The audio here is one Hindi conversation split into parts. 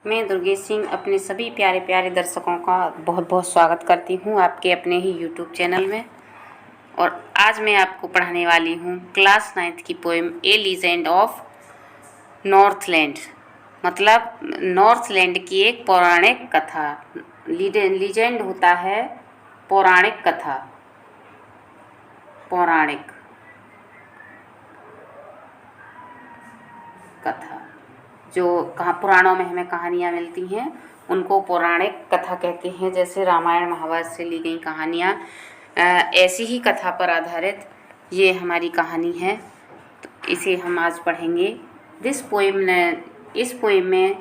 मैं दुर्गेश सिंह अपने सभी प्यारे प्यारे दर्शकों का बहुत बहुत स्वागत करती हूँ आपके अपने ही यूट्यूब चैनल में। और आज मैं आपको पढ़ाने वाली हूँ क्लास 9th की poem A legend of Northland. मतलब नॉर्थलैंड की एक पौराणिक कथा। लीजेंड होता है पौराणिक कथा, पौराणिक कथा। जो पुराणों में हमें कहानियाँ मिलती हैं उनको पौराणिक कथा कहते हैं। जैसे रामायण महाभारत से ली गई कहानियाँ, ऐसी ही कथा पर आधारित ये हमारी कहानी है। तो इसे हम आज पढ़ेंगे। इस पोएम में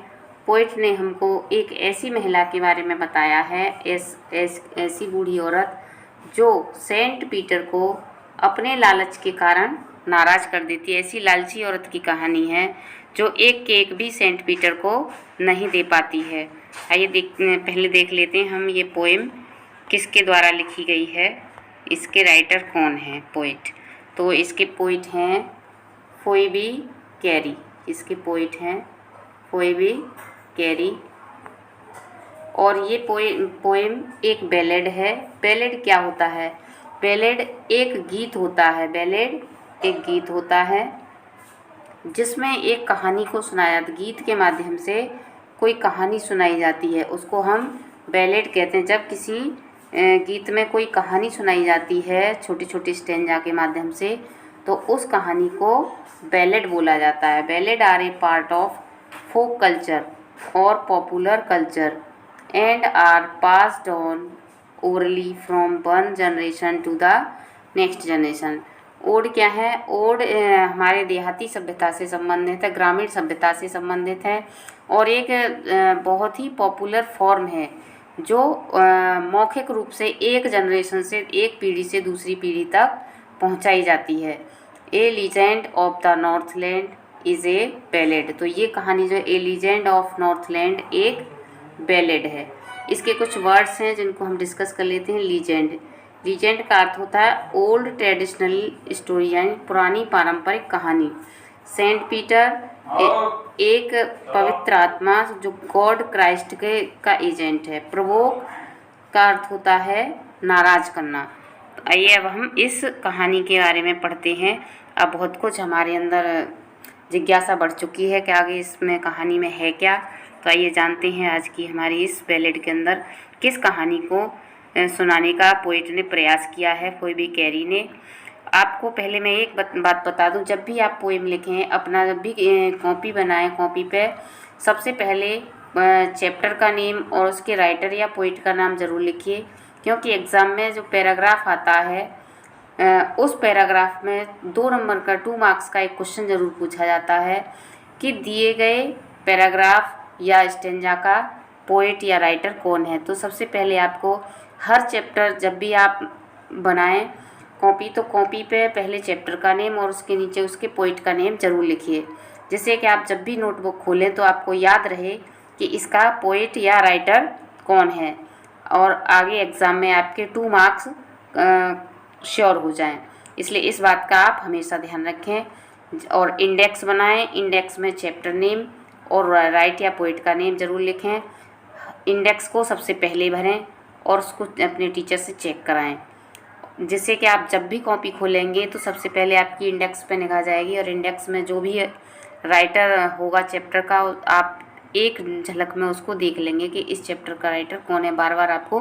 पोइट ने हमको एक ऐसी महिला के बारे में बताया है, ऐसी बूढ़ी औरत जो सेंट पीटर को अपने लालच के कारण नाराज़ कर देती है। ऐसी लालची औरत की कहानी है जो एक केक भी सेंट पीटर को नहीं दे पाती है। आइए पहले देख लेते हैं हम ये पोएम किसके द्वारा लिखी गई है, इसके राइटर कौन है, पोइट। तो इसके पोइट हैं फोइबी कैरी। इसके पोइट हैं फोइबी कैरी। और ये पोएम एक बैलेड है। बैलेड क्या होता है? बैलेड एक गीत होता है। बैलेड एक गीत होता है जिसमें एक कहानी को सुनाया, गीत के माध्यम से कोई कहानी सुनाई जाती है, उसको हम बैलेड कहते हैं। जब किसी गीत में कोई कहानी सुनाई जाती है छोटी छोटी स्टेंजा के माध्यम से, तो उस कहानी को बैलेड बोला जाता है। Ballad are a part of folk culture और popular culture and are passed on orally from one generation to the next generation. Ode क्या है? ओड हमारे देहाती सभ्यता से संबंधित है, ग्रामीण सभ्यता से संबंधित है और एक बहुत ही पॉपुलर फॉर्म है जो मौखिक रूप से एक जनरेशन से, एक पीढ़ी से दूसरी पीढ़ी तक पहुंचाई जाती है। A legend of the Northland is a ballad. तो ये कहानी जो ए लीजेंड ऑफ नॉर्थलैंड एक बैलेड है। इसके कुछ वर्ड्स हैं जिनको हम डिस्कस कर लेते हैं। लीजेंड, लीजेंड का अर्थ होता है ओल्ड ट्रेडिशनल स्टोरी, यानी पुरानी पारंपरिक कहानी। सेंट पीटर एक पवित्र आत्मा जो गॉड क्राइस्ट का एजेंट है। प्रोवोक का अर्थ होता है नाराज करना। तो आइए अब हम इस कहानी के बारे में पढ़ते हैं। अब बहुत कुछ हमारे अंदर जिज्ञासा बढ़ चुकी है कि आगे इसमें कहानी में है क्या। तो आइए जानते हैं आज की हमारी इस बैलेड के अंदर किस कहानी को सुनाने का पोइट ने प्रयास किया है, फोइबी कैरी ने। आपको पहले मैं एक बात बता दूं, जब भी आप पोएम लिखें, अपना जब भी कॉपी बनाएं, कॉपी पे सबसे पहले चैप्टर का नेम और उसके राइटर या पोइट का नाम ज़रूर लिखिए, क्योंकि एग्ज़ाम में जो पैराग्राफ आता है उस पैराग्राफ में 2 नंबर का 2 मार्क्स का एक क्वेश्चन ज़रूर पूछा जाता है कि दिए गए पैराग्राफ या स्टेंजा का पोइट या राइटर कौन है। तो सबसे पहले आपको हर चैप्टर जब भी आप बनाएं कॉपी, तो कॉपी पे पहले चैप्टर का नेम और उसके नीचे उसके पोइट का नेम ज़रूर लिखिए, जिससे कि आप जब भी नोटबुक खोलें तो आपको याद रहे कि इसका पोइट या राइटर कौन है और आगे एग्ज़ाम में आपके 2 मार्क्स श्योर हो जाएं। इसलिए इस बात का आप हमेशा ध्यान रखें। और इंडेक्स बनाएं, इंडेक्स में चैप्टर नेम और राइट या पोइट का नेम ज़रूर लिखें। इंडेक्स को सबसे पहले भरें और उसको अपने टीचर से चेक कराएं, जिससे कि आप जब भी कॉपी खोलेंगे तो सबसे पहले आपकी इंडेक्स पे निगाह जाएगी और इंडेक्स में जो भी राइटर होगा चैप्टर का, आप एक झलक में उसको देख लेंगे कि इस चैप्टर का राइटर कौन है। बार बार आपको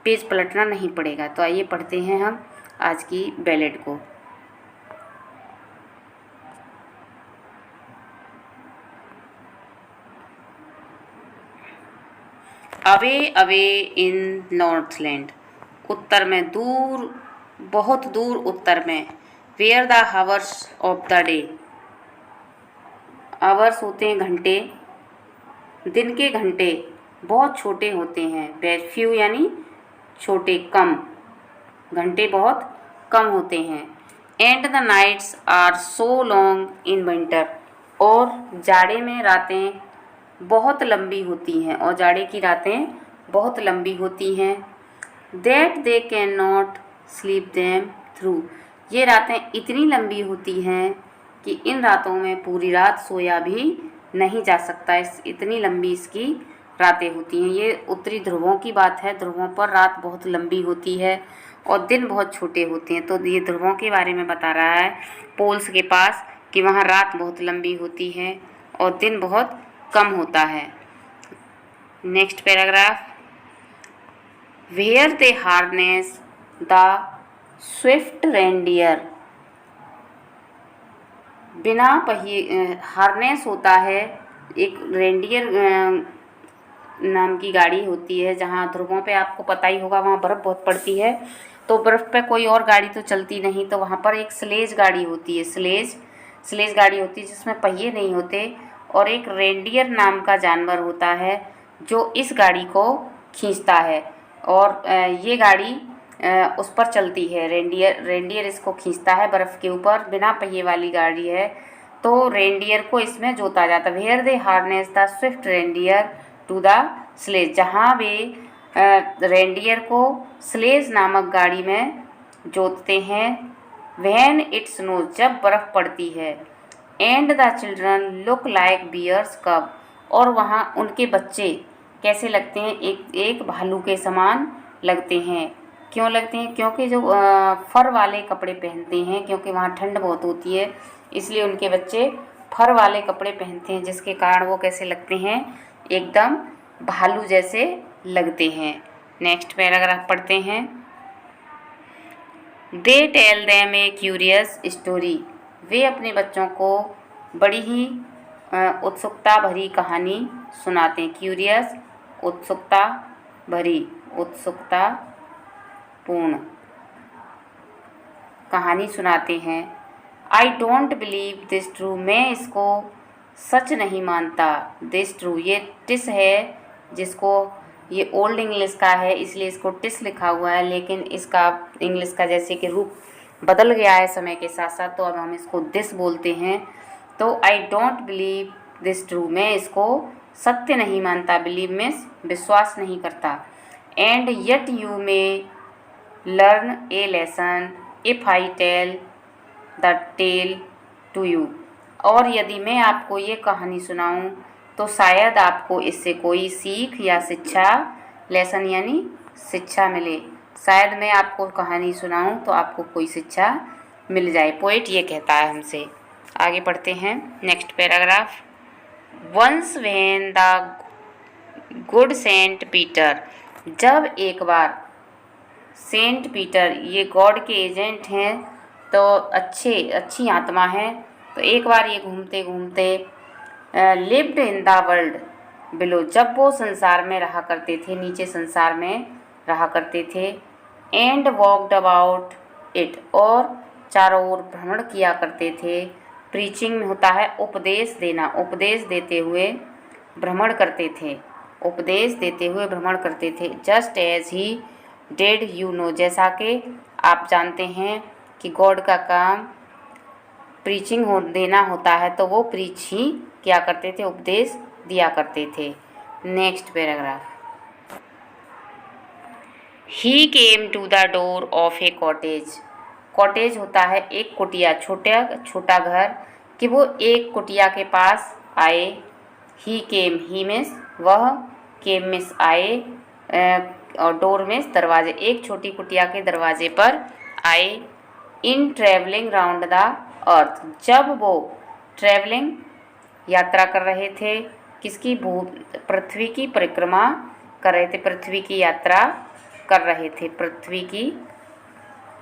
पेज पलटना नहीं पड़ेगा। तो आइए पढ़ते हैं हम आज की बैलेड को। अवे अवे इन नॉर्थलैंड, उत्तर में, दूर, बहुत दूर उत्तर में। Where the hours of the day, hours होते हैं घंटे, दिन के घंटे बहुत छोटे होते हैं। वेरी फ्यू यानी छोटे, कम, घंटे बहुत कम होते हैं। And the nights are so long in winter, और जाड़े में रातें बहुत लंबी होती हैं, और जाड़े की रातें बहुत लंबी होती हैं। That they can not sleep them through, ये रातें इतनी लंबी होती हैं कि इन रातों में पूरी रात सोया भी नहीं जा सकता, इतनी लंबी इसकी रातें होती हैं। ये उत्तरी ध्रुवों की बात है, ध्रुवों पर रात बहुत लंबी होती है और दिन बहुत छोटे होते हैं। तो ये ध्रुवों के बारे में बता रहा है पोल्स के पास कि वहाँ रात बहुत लंबी होती है और दिन बहुत कम होता है। Next paragraph, where they harness the swift reindeer. बिना पहिए हार्नेस होता है, एक रेंडियर नाम की गाड़ी होती है जहाँ ध्रुवों पे आपको पता ही होगा वहाँ बर्फ़ बहुत पड़ती है, तो बर्फ़ पे कोई और गाड़ी तो चलती नहीं, तो वहाँ पर एक स्लेज गाड़ी होती है, स्लेज गाड़ी होती है जिसमें पहिए नहीं होते, और एक रेंडियर नाम का जानवर होता है जो इस गाड़ी को खींचता है और ये गाड़ी उस पर चलती है। रेंडियर इसको खींचता है बर्फ़ के ऊपर, बिना पहिए वाली गाड़ी है, तो रेंडियर को इसमें जोता जाता है। Where they harness the swift reindeer to the sledge, जहाँ वे रेंडियर को स्लेज नामक गाड़ी में जोतते हैं। व्हेन इट स्नोज, जब बर्फ़ पड़ती है। And the children look like bear's cub, और वहाँ उनके बच्चे कैसे लगते हैं, एक भालू के समान लगते हैं। क्यों लगते हैं? क्योंकि जो फर वाले कपड़े पहनते हैं, क्योंकि वहाँ ठंड बहुत होती है, इसलिए उनके बच्चे फर वाले कपड़े पहनते हैं, जिसके कारण वो कैसे लगते हैं, एकदम भालू जैसे लगते हैं। नेक्स्ट पैराग्राफ पढ़ते हैं। They tell them a curious story, वे अपने बच्चों को बड़ी ही उत्सुकता भरी कहानी सुनाते हैं। क्यूरियस, उत्सुकता भरी, उत्सुकता पूर्ण कहानी सुनाते हैं। I don't believe this true, मैं इसको सच नहीं मानता। दिस ट्रू, ये टिस है जिसको, ये ओल्ड इंग्लिश का है इसलिए इसको टिस लिखा हुआ है, लेकिन इसका इंग्लिश का जैसे कि रूप बदल गया है समय के साथ साथ, तो अब हम इसको दिस बोलते हैं। तो I don't believe this true, मैं इसको सत्य नहीं मानता। बिलीव मीन्स विश्वास नहीं करता। And yet you may learn a lesson if I tell the tale to you, और यदि मैं आपको ये कहानी सुनाऊं तो शायद आपको इससे कोई सीख या शिक्षा, लेसन यानी शिक्षा मिले। शायद मैं आपको कहानी सुनाऊं तो आपको कोई शिक्षा मिल जाए, पोएट ये कहता है हमसे। आगे पढ़ते हैं next paragraph. Once when the good Saint Peter, जब एक बार सेंट पीटर, ये गॉड के एजेंट हैं, तो अच्छी आत्मा है, तो एक बार ये घूमते घूमते lived in the world below, जब वो संसार में रहा करते थे, नीचे संसार में रहा करते थे। एंड वॉकड अबाउट इट, और चारों ओर भ्रमण किया करते थे। प्रीचिंग में होता है उपदेश देना, उपदेश देते हुए भ्रमण करते थे, उपदेश देते हुए भ्रमण करते थे। Just as he did you know, जैसा कि आप जानते हैं कि गॉड का काम प्रीचिंग देना होता है, तो वो प्रीच ही क्या करते थे, उपदेश दिया करते थे। Next paragraph. He came to the door of a cottage, cottage होता है एक कुटिया, छोटा घर, कि वो एक कुटिया के पास आए। ही केम, ही मीन्स वह, केम मीन्स आए, और डोर मीन्स दरवाजे, एक छोटी कुटिया के दरवाजे पर आए। इन ट्रैवलिंग राउंड द अर्थ, जब वो ट्रैवलिंग यात्रा कर रहे थे, किसकी, पृथ्वी की परिक्रमा कर रहे थे, पृथ्वी की यात्रा कर रहे थे, पृथ्वी की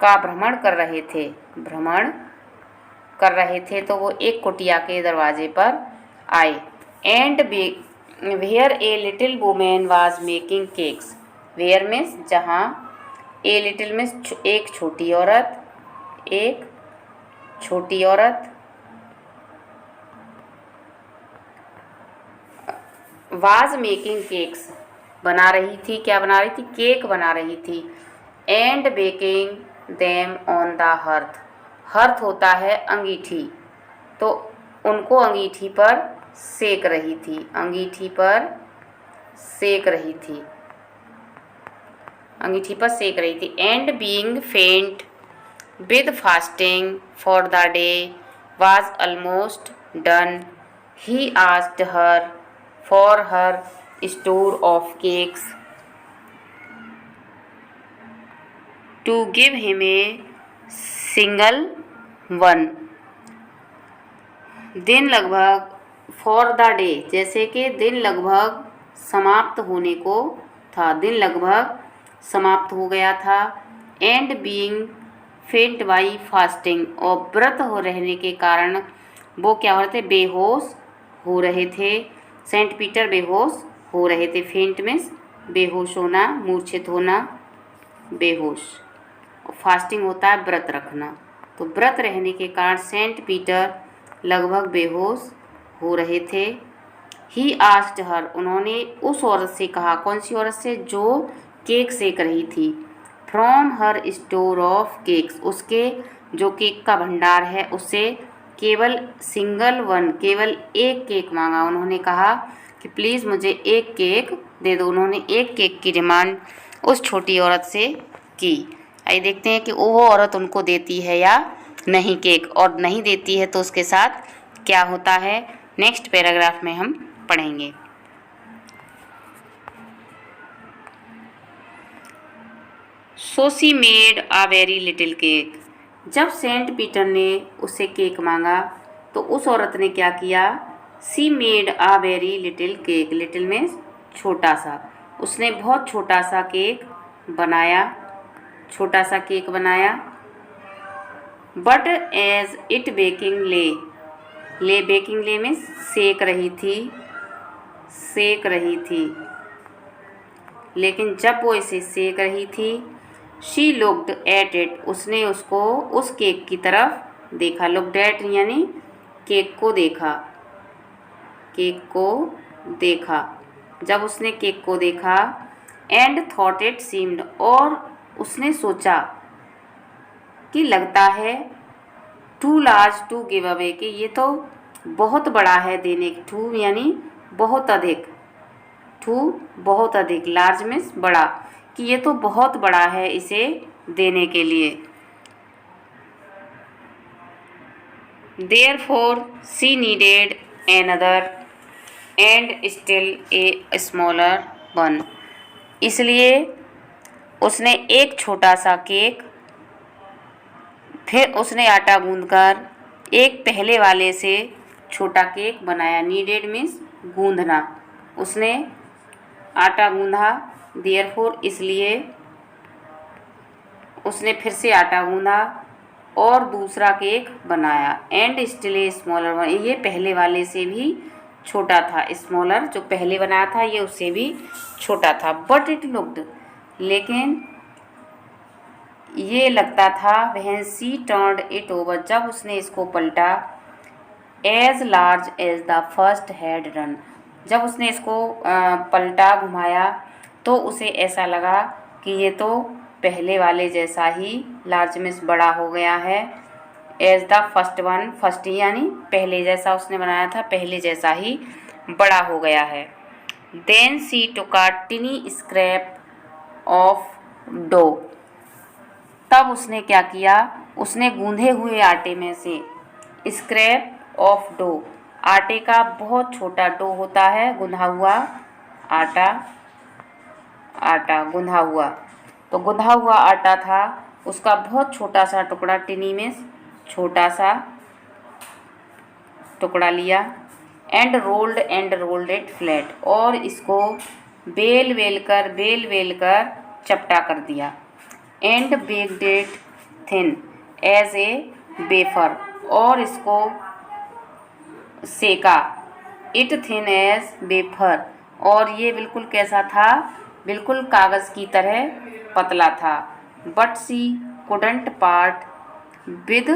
का भ्रमण कर रहे थे, भ्रमण कर रहे थे, तो वो एक कुटिया के दरवाजे पर आए। And where a little women was making cakes, where means जहाँ, ए लिटिल मीन्स एक छोटी औरत, एक छोटी औरत, वाज मेकिंग केक्स बना रही थी, क्या बना रही थी, केक बना रही थी। And baking them on the hearth, hearth होता है अंगीठी, तो उनको अंगीठी पर सेक रही थी, अंगीठी पर सेक रही थी, अंगीठी पर सेक रही थी। एंड बीइंग फेंट with fasting for the day was almost done, He asked her for her store of cakes to give him a single one. दिन लगभग फॉर द डे, जैसे कि दिन लगभग समाप्त होने को था, दिन लगभग समाप्त हो गया था। एंड बीइंग फेंट बाई फास्टिंग, और व्रत हो रहने के कारण वो क्या हो रहे थे, बेहोश हो रहे थे। सेंट पीटर बेहोश हो रहे थे। फेंट मीन्स बेहोश होना, मूर्छित होना, बेहोश। फास्टिंग होता है व्रत रखना। तो व्रत रहने के कारण सेंट पीटर लगभग बेहोश हो रहे थे। ही आस्क्ड हर, उन्होंने उस औरत से कहा, कौन सी औरत से, जो केक सेक रही थी। From her store of cakes, उसके जो केक का भंडार है उससे केवल सिंगल वन, केवल एक केक मांगा। उन्होंने कहा कि प्लीज़ मुझे एक केक दे दो। उन्होंने एक केक की डिमांड उस छोटी औरत से की। आइए देखते हैं कि वो औरत उनको देती है या नहीं केक, और नहीं देती है तो उसके साथ क्या होता है, नेक्स्ट पैराग्राफ में हम पढ़ेंगे। So she made a very little cake, जब सेंट पीटर ने उससे केक मांगा तो उस औरत ने क्या किया, सी made a very little cake, little means छोटा सा, उसने बहुत छोटा सा केक बनाया, छोटा सा केक बनाया। बट एज इट बेकिंग ले बेकिंग ले मीन्स सेक रही थी, सेक रही थी, लेकिन जब वो इसे सेक रही थी, शी लुक्ड एट इट, उसने उसको, उस केक की तरफ देखा। लुक्ड एट यानी केक को देखा, केक को देखा। जब उसने केक को देखा, एंड थॉट इट सीम्ड, और उसने सोचा कि लगता है, too large to give away, कि ये तो बहुत बड़ा है देने, टू यानी बहुत अधिक, टू बहुत अधिक, लार्ज मीन्स बड़ा, कि ये तो बहुत बड़ा है इसे देने के लिए। Therefore she needed another and still a smaller one, इसलिए उसने एक छोटा सा केक, फिर उसने आटा गूंदकर एक पहले वाले से छोटा केक बनाया। नीडेड मीन्स गूंदना, उसने आटा गूंधा, देयरफॉर इसलिए उसने फिर से आटा गूंधा और दूसरा केक बनाया। And still a smaller one, ये पहले वाले से भी छोटा था, स्मॉलर जो पहले बनाया था ये उससे भी छोटा था। बट इट लुक्ड, लेकिन ये लगता था, when she turned it over, जब उसने इसको पलटा, as large as the first had done, जब उसने इसको पलटा, घुमाया, तो उसे ऐसा लगा कि ये तो पहले वाले जैसा ही, लार्ज मीन्स बड़ा हो गया है। As the first one, first यानी पहले जैसा उसने बनाया था, पहले जैसा ही बड़ा हो गया है। Then she took a tiny scrap of dough, तब उसने क्या किया, उसने गूंधे हुए आटे में से, स्क्रैप ऑफ डो, आटे का बहुत छोटा, डो होता है गुंधा हुआ आटा, आटा गुंधा हुआ, तो गुंधा हुआ आटा था, उसका बहुत छोटा सा टुकड़ा, टिनी में छोटा सा टुकड़ा लिया। एंड रोल्ड इट फ्लैट, और इसको बेल बेल कर चपटा कर दिया। And baked it thin as a wafer, और इसको सेका, इट थिन एज वेफर, और ये बिल्कुल कैसा था, बिल्कुल कागज़ की तरह पतला था। But she couldn't part with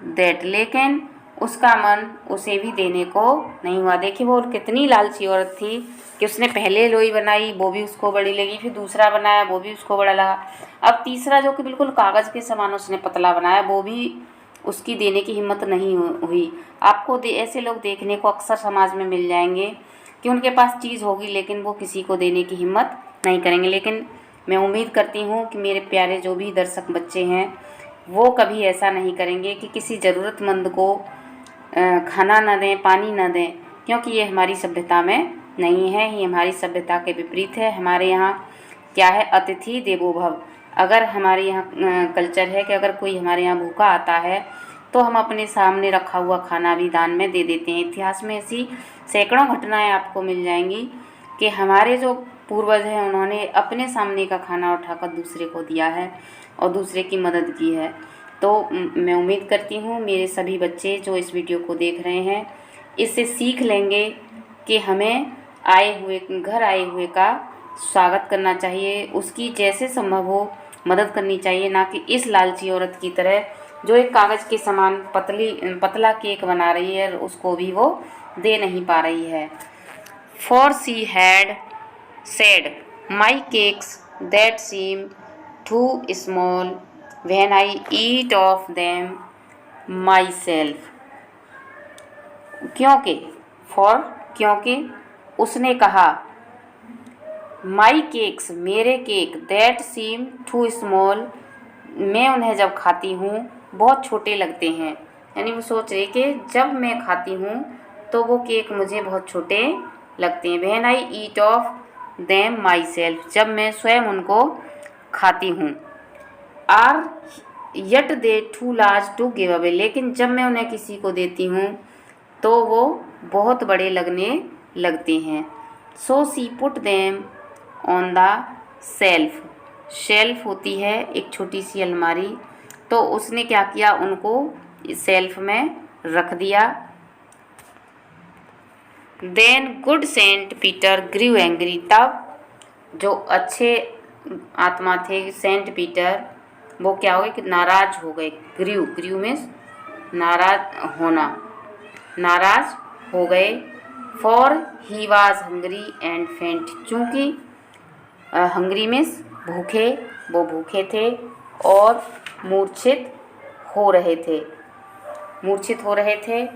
that, लेकिन उसका मन उसे भी देने को नहीं हुआ। देखिए वो कितनी लालची औरत थी कि उसने पहले लोई बनाई, वो भी उसको बड़ी लगी, फिर दूसरा बनाया, वो भी उसको बड़ा लगा, अब तीसरा जो कि बिल्कुल कागज़ के समान उसने पतला बनाया, वो भी उसकी देने की हिम्मत नहीं हुई। आपको ऐसे लोग देखने को अक्सर समाज में मिल जाएंगे कि उनके पास चीज़ होगी लेकिन वो किसी को देने की हिम्मत नहीं करेंगे। लेकिन मैं उम्मीद करती हूँ कि मेरे प्यारे जो भी दर्शक बच्चे हैं वो कभी ऐसा नहीं करेंगे कि किसी ज़रूरतमंद को खाना ना दें, पानी ना दें, क्योंकि ये हमारी सभ्यता में नहीं है, ये हमारी सभ्यता के विपरीत है। हमारे यहाँ क्या है, अतिथि देवो भव। अगर हमारे यहाँ कल्चर है कि अगर कोई हमारे यहाँ भूखा आता है तो हम अपने सामने रखा हुआ खाना भी दान में दे देते हैं। इतिहास में ऐसी सैकड़ों घटनाएं आपको मिल जाएंगी कि हमारे जो पूर्वज हैं उन्होंने अपने सामने का खाना उठाकर दूसरे को दिया है और दूसरे की मदद की है। तो मैं उम्मीद करती हूँ मेरे सभी बच्चे जो इस वीडियो को देख रहे हैं इससे सीख लेंगे कि हमें घर आए हुए का स्वागत करना चाहिए, उसकी जैसे संभव हो मदद करनी चाहिए, ना कि इस लालची औरत की तरह जो एक कागज़ के समान पतला केक बना रही है उसको भी वो दे नहीं पा रही है। For she had said, "My cakes that seem too small when I eat of them myself." क्योंकि उसने कहा माई केक्स, मेरे cake, that seem too small, मैं उन्हें जब खाती हूँ बहुत छोटे लगते हैं। यानी वो सोच रही कि जब मैं खाती हूँ तो वो केक मुझे बहुत छोटे लगते हैं। When I eat of them myself, जब मैं स्वयं उनको खाती हूँ। Are yet they too large to give away, लेकिन जब मैं उन्हें किसी को देती हूँ तो वो बहुत बड़े लगने लगते हैं। So see put them on the shelf, shelf होती है एक छोटी सी अलमारी, तो उसने क्या किया, उनको शेल्फ में रख दिया। Then good Saint Peter grew angry, तब जो अच्छे आत्मा थे सेंट पीटर वो क्या हो गए कि नाराज हो गए। ग्रीव मीन्स नाराज होना, नाराज हो गए। For he was hungry and फेंट, चूँकि हंग्री मीन्स भूखे, वो भूखे थे और मूर्छित हो रहे थे।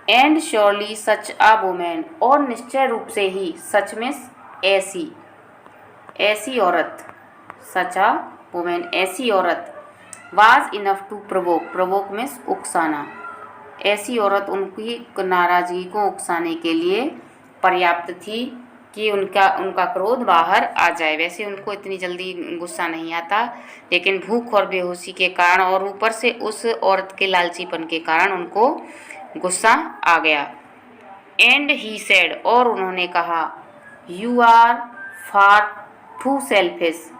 And surely such a women, और निश्चय रूप से ही, सच मीन्स ऐसी औरत, सच अ वुमेन, ऐसी औरत, was enough to provoke means उकसाना, ऐसी औरत उनकी नाराज़गी को उकसाने के लिए पर्याप्त थी कि उनका क्रोध बाहर आ जाए। वैसे उनको इतनी जल्दी गुस्सा नहीं आता, लेकिन भूख और बेहोशी के कारण और ऊपर से उस औरत के लालचीपन के कारण उनको गुस्सा आ गया। एंड ही सेड, और उन्होंने कहा, you are far too selfish.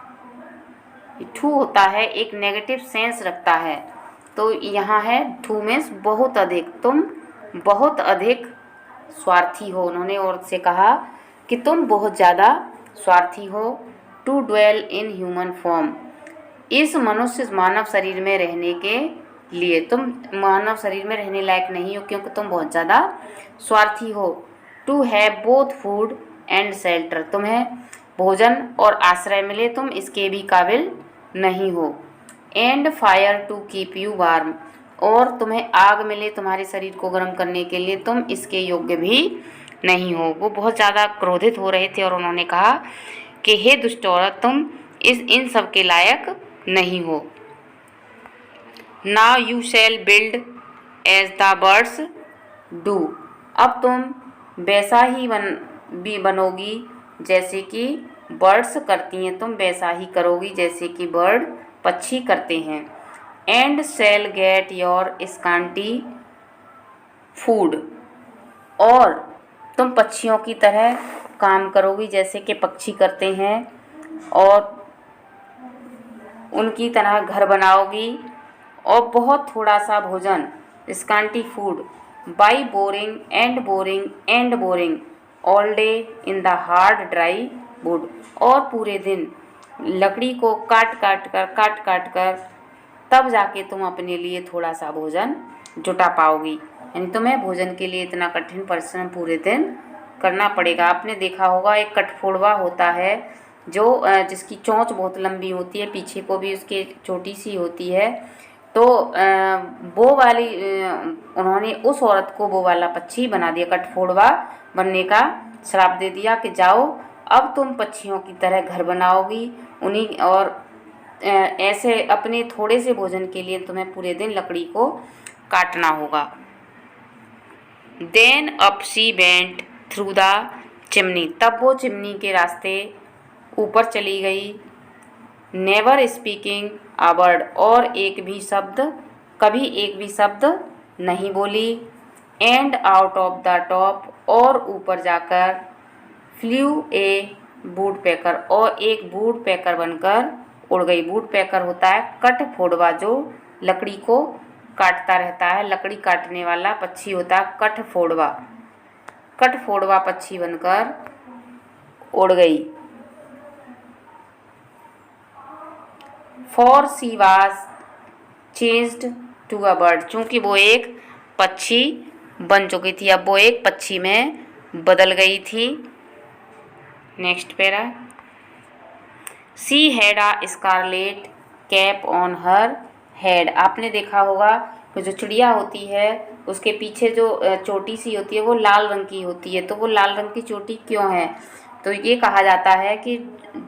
Too होता है एक नेगेटिव सेंस रखता है, तो यहाँ है टू मीन्स बहुत अधिक, तुम बहुत अधिक स्वार्थी हो। उन्होंने औरत से कहा कि तुम बहुत ज़्यादा स्वार्थी हो। To dwell in human form, इस मानव शरीर में रहने के लिए तुम मानव शरीर में रहने लायक नहीं हो क्योंकि तुम बहुत ज़्यादा स्वार्थी हो। To have both food and shelter, तुम्हें भोजन और आश्रय मिले, तुम इसके भी काबिल नहीं हो। And fire to keep you warm, और तुम्हें आग मिले तुम्हारे शरीर को गर्म करने के लिए, तुम इसके योग्य भी नहीं हो। वो बहुत ज़्यादा क्रोधित हो रहे थे और उन्होंने कहा कि हे दुष्ट औरत, तुम इन सब के लायक नहीं हो। Now you shall build as the birds do, अब तुम वैसा ही बनोगी जैसे कि बर्ड्स करती हैं, तुम वैसा ही करोगी जैसे कि पक्षी करते हैं। And shall get your scanty food, और तुम पक्षियों की तरह काम करोगी जैसे कि पक्षी करते हैं और उनकी तरह घर बनाओगी और बहुत थोड़ा सा भोजन, scanty food, by boring all day in the hard dry wood, और पूरे दिन लकड़ी को काट काट कर तब जाके तुम अपने लिए थोड़ा सा भोजन जुटा पाओगी। यानी तुम्हें भोजन के लिए इतना कठिन परिश्रम पूरे दिन करना पड़ेगा। आपने देखा होगा एक कठफोड़वा होता है जो जिसकी चोंच बहुत लंबी होती है, पीछे को भी उसके छोटी सी होती है, तो वो वाली उन्होंने उस औरत को वो वाला पक्षी बना दिया, कठफोड़वा बनने का श्राप दे दिया कि जाओ अब तुम पक्षियों की तरह घर बनाओगी उन्हीं, और ऐसे अपने थोड़े से भोजन के लिए तुम्हें पूरे दिन लकड़ी को काटना होगा। Then up she went through the chimney, तब वो चिमनी के रास्ते ऊपर चली गई। नेवर स्पीकिंग अ वर्ड, और कभी एक भी शब्द नहीं बोली। And out of the top, और ऊपर जाकर फ्लू ए वुड पैकर, और एक वुड पैकर बनकर उड़ गई। वुड पैकर होता है कट फोड़वा, जो लकड़ी को काटता रहता है, लकड़ी काटने वाला पक्षी होता है कट फोड़वा पक्षी बनकर उड़ गई। For she was changed to a bird, चूँकि वो एक पक्षी बन चुकी थी, अब वो एक पक्षी में बदल गई थी। Next para, she had a scarlet cap on her head, आपने देखा होगा कि जो चिड़िया होती है उसके पीछे जो चोटी सी होती है वो लाल रंग की होती है। तो वो लाल रंग की चोटी क्यों है? तो ये कहा जाता है कि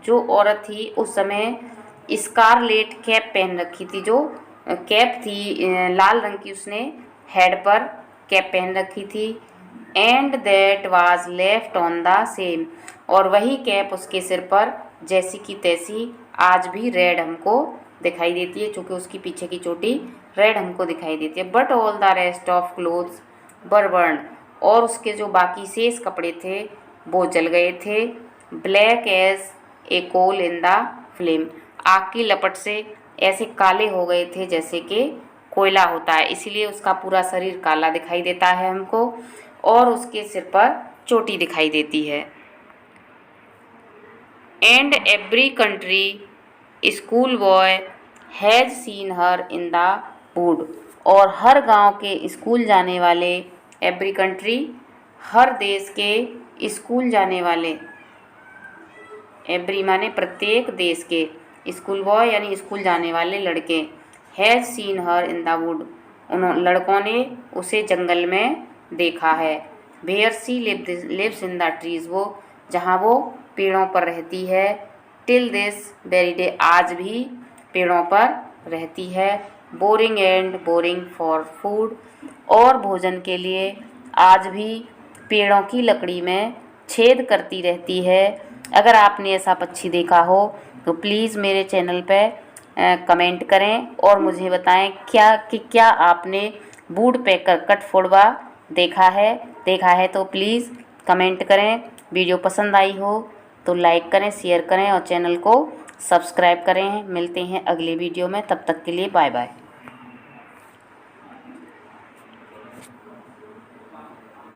जो औरत थी उस समय स्कारलेट कैप पहन रखी थी, जो कैप थी लाल रंग की, उसने हेड पर कैप पहन रखी थी। And that was left on the same, और वही कैप उसके सिर पर जैसी की तैसी आज भी रेड हमको दिखाई देती है, चूँकि उसकी पीछे की चोटी रेड हमको दिखाई देती है। But all the rest of clothes were burned, और उसके जो बाकी शेष कपड़े थे वो जल गए थे। Black as a coal in the flame, आग की लपट से ऐसे काले हो गए थे जैसे कि कोयला होता है, इसीलिए उसका पूरा शरीर काला दिखाई देता है हमको, और उसके सिर पर चोटी दिखाई देती है। And every country school boy has seen her in the would, और हर गांव के स्कूल जाने वाले, एवरी कंट्री हर देश के स्कूल जाने वाले, एवरी माने प्रत्येक देश के, स्कूल बॉय यानी स्कूल जाने वाले लड़के, has seen her in the wood, उन लड़कों ने उसे जंगल में देखा है। Where she lives in the trees, वो जहाँ वो पेड़ों पर रहती है। टिल दिस वेरी डे, आज भी पेड़ों पर रहती है। Boring and boring for food, और भोजन के लिए आज भी पेड़ों की लकड़ी में छेद करती रहती है। अगर आपने ऐसा पक्षी देखा हो तो प्लीज़ मेरे चैनल पे कमेंट करें और मुझे बताएं क्या आपने वुड पैकर कट फोड़वा देखा है तो प्लीज़ कमेंट करें। वीडियो पसंद आई हो तो लाइक करें, शेयर करें और चैनल को सब्सक्राइब करें। मिलते हैं अगले वीडियो में, तब तक के लिए बाय बाय।